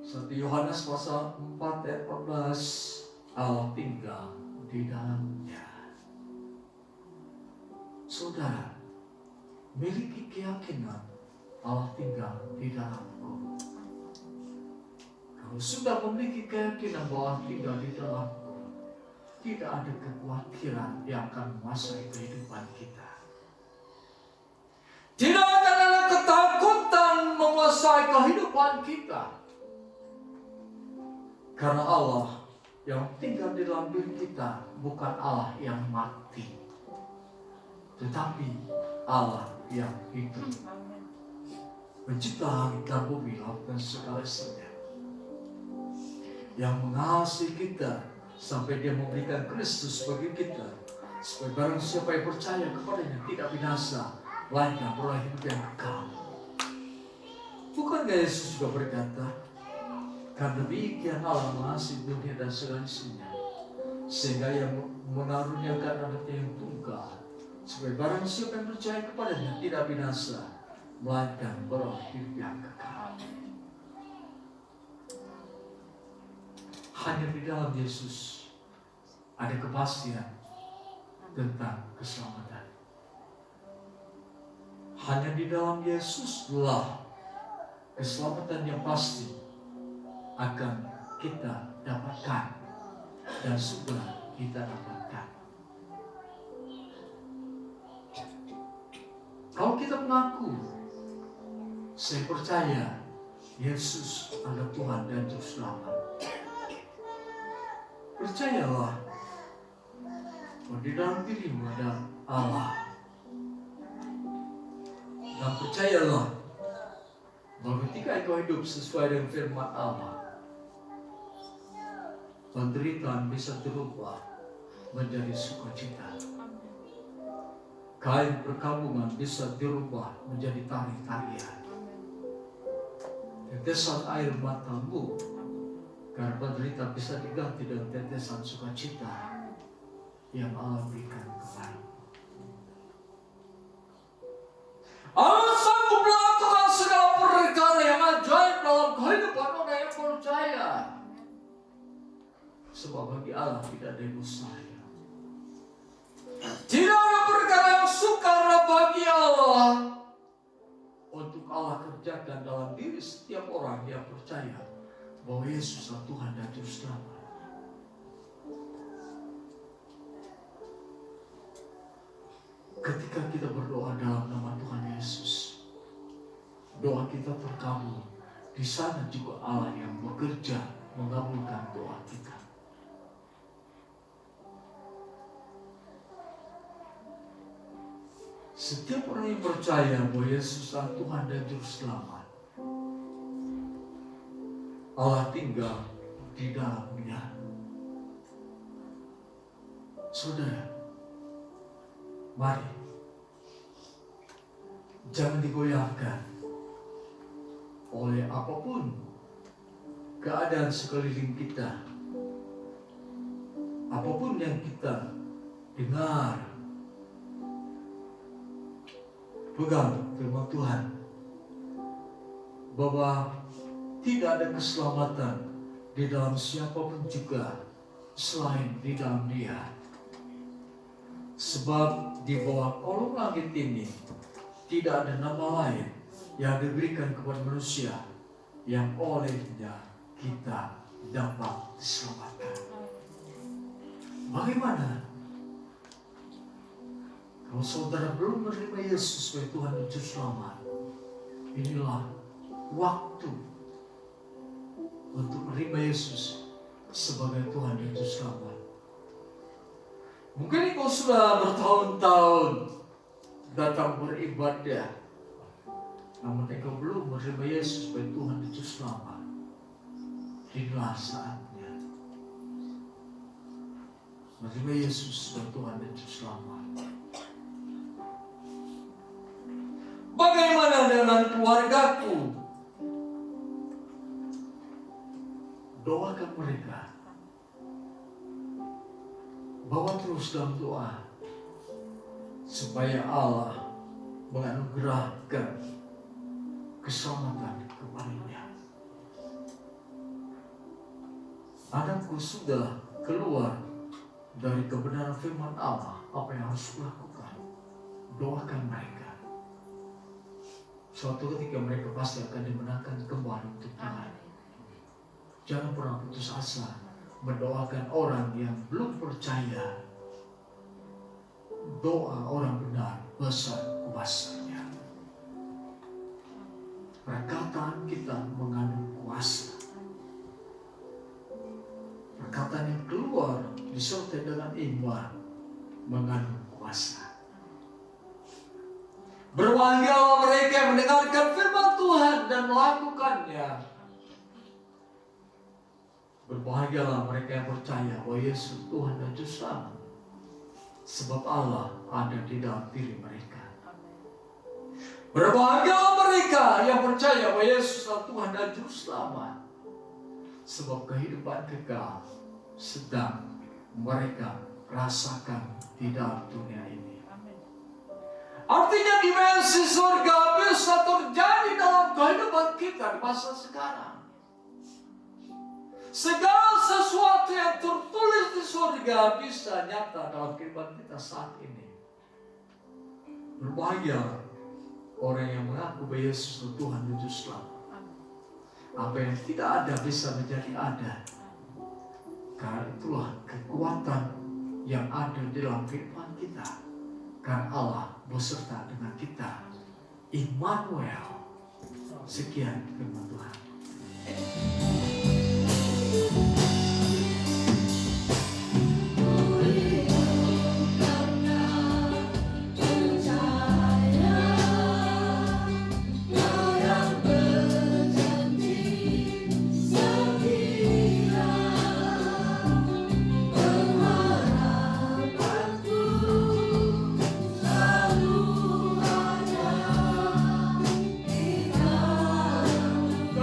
1 Yohanes pasal 4 ayat 14, Allah tinggal di dalamnya. Saudara, miliki keyakinan Allah tinggal di dalamku. Kalau sudah memiliki keyakinan bahwa Allah tinggal di dalamku, tidak ada kekhawatiran yang akan menguasai kehidupan kita. Tidak akan ada ketakutan akan menguasai kehidupan kita. Karena Allah yang tinggal di dalam diri kita bukan Allah yang mati, tetapi Allah yang hidup. Pencipta langit dan bumi, laut dan segala isinya, yang mengasihi kita sampai Dia memberikan Kristus bagi kita, supaya barang siapa yang percaya kepadanya tidak binasa, melainkan beroleh hidup yang kekal. Bukankah Yesus juga berkata, karena demikian Allah mengasihi dunia dan segala isinya, sehingga Ia mengaruniakan anaknya yang tunggal, supaya barang siapa yang percaya kepadanya tidak binasa, melainkan beroleh hidup yang kekal. Hanya di dalam Yesus ada kepastian tentang keselamatan. Hanya di dalam Yesuslah keselamatan yang pasti akan kita dapatkan dan sudah kita dapatkan. Kalau kita mengaku, saya percaya Yesus adalah Tuhan dan Juru Selamat, percayalah bahwa di dalam dirimu ada Allah, dan percayalah bahwa ketika engkau hidup sesuai dengan firman Allah, penderitaan bisa berubah menjadi sukacita. Kain perkabungan bisa dirubah menjadi tari-tarian. Tetesan air matamu karena penderitaan bisa diganti dengan tetesan sukacita yang Allah berikan kepadamu. Allah sanggup melakukan segala perkara yang ajaib dalam kehidupan orang yang percaya. Sebab bagi Allah tidak ada yang mustahil. Tidak ada perkara yang sukar bagi Allah untuk Allah kerjakan dalam diri setiap orang yang percaya bahwa Yesus adalah Tuhan dan Juru Selamat. Ketika kita berdoa dalam nama Tuhan Yesus, doa kita terkabul. Di sana juga Allah yang bekerja mengabulkan doa kita. Setiap orang yang percaya bahwa Yesus adalah Tuhan dan Juru Selamat, Allah tinggal di dalamnya. Saudara, mari jangan digoyahkan oleh apapun keadaan sekeliling kita, apapun yang kita dengar. Pegang firman Tuhan bahwa tidak ada keselamatan di dalam siapapun juga selain di dalam Dia. Sebab di bawah kolong langit ini tidak ada nama lain yang diberikan kepada manusia yang olehnya kita dapat diselamatkan. Bagaimana kalau saudara belum menerima Yesus sebagai Tuhan dan Juru Selamat? Inilah waktu untuk menerima Yesus sebagai Tuhan dan Juru Selamat. Mungkin engkau sudah bertahun-tahun datang beribadah, namun engkau belum menerima Yesus sebagai Tuhan dan Juru Selamat. Inilah saatnya menerima Yesus sebagai Tuhan dan Juru Selamat. Bagaimana dengan keluargaku? Doakan mereka. Bawa terus dalam doa supaya Allah menganugerahkan keselamatan kepadanya. Anakku sudah keluar dari kebenaran firman Allah, apa yang harus kulakukan? Doakan mereka. Suatu ketika mereka pasti akan dimenangkan kembali untuk Tuhan. Jangan pernah putus asa mendoakan orang yang belum percaya. Doa orang benar besar kuasanya. perkataan kita mengandung kuasa. Perkataan yang keluar disertai dengan iman mengandung kuasa. Berbahagialah mereka yang mendengarkan firman Tuhan dan melakukannya. Berbahagialah mereka yang percaya bahwa Yesus Tuhan dan Juru Selamat, sebab Allah ada di dalam diri mereka. Berbahagialah mereka yang percaya bahwa Yesus adalah Tuhan dan Juru Selamat, sebab kehidupan kekal sedang mereka rasakan di dalam dunia ini. Artinya dimensi surga bisa terjadi dalam kehidupan kita di masa sekarang. Segala sesuatu yang tertulis di surga bisa nyata dalam kehidupan kita saat ini. Berbahagia orang yang mengaku bahwa Yesus adalah Tuhan dan Juru Selamat. Apa yang tidak ada bisa menjadi ada. Karena itulah kekuatan yang ada di dalam kehidupan kita. Karena Allah beserta dengan kita. Immanuel. Sekian firman Tuhan.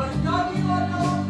Terjadilah dalam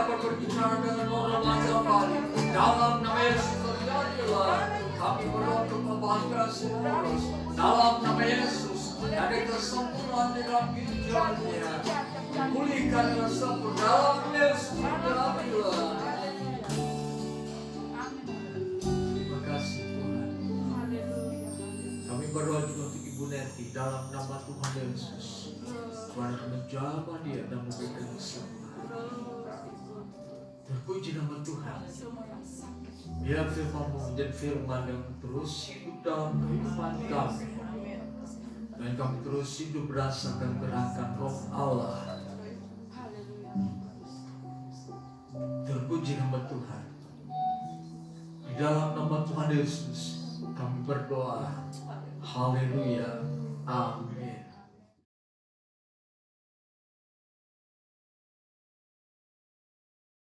dapat berbicara dengan orang lancar kali. Dalam nama Yesus terjadilah. Kami berdoa untuk tambahan kasih terus. Dalam nama Yesus ada kesempurnaan di dalam ginjalnya. Pulihkan dengan sempurna. Dalam nama Yesus terjadilah. Terima kasih Tuhan. Kami berdoa juga untuk Ibu Neti dalam nama Tuhan Yesus. Tuhan akan menjamah dia dan memberikan kesembuhan. Terpuji nama Tuhan. Biar firman-Mu menjadi firman yang terus hidup dalam kehidupan kami. Dan kami terus hidup berdasarkan gerakan Roh Allah. Terpuji nama Tuhan. Di dalam nama Tuhan Yesus kami berdoa. Haleluya. Amin.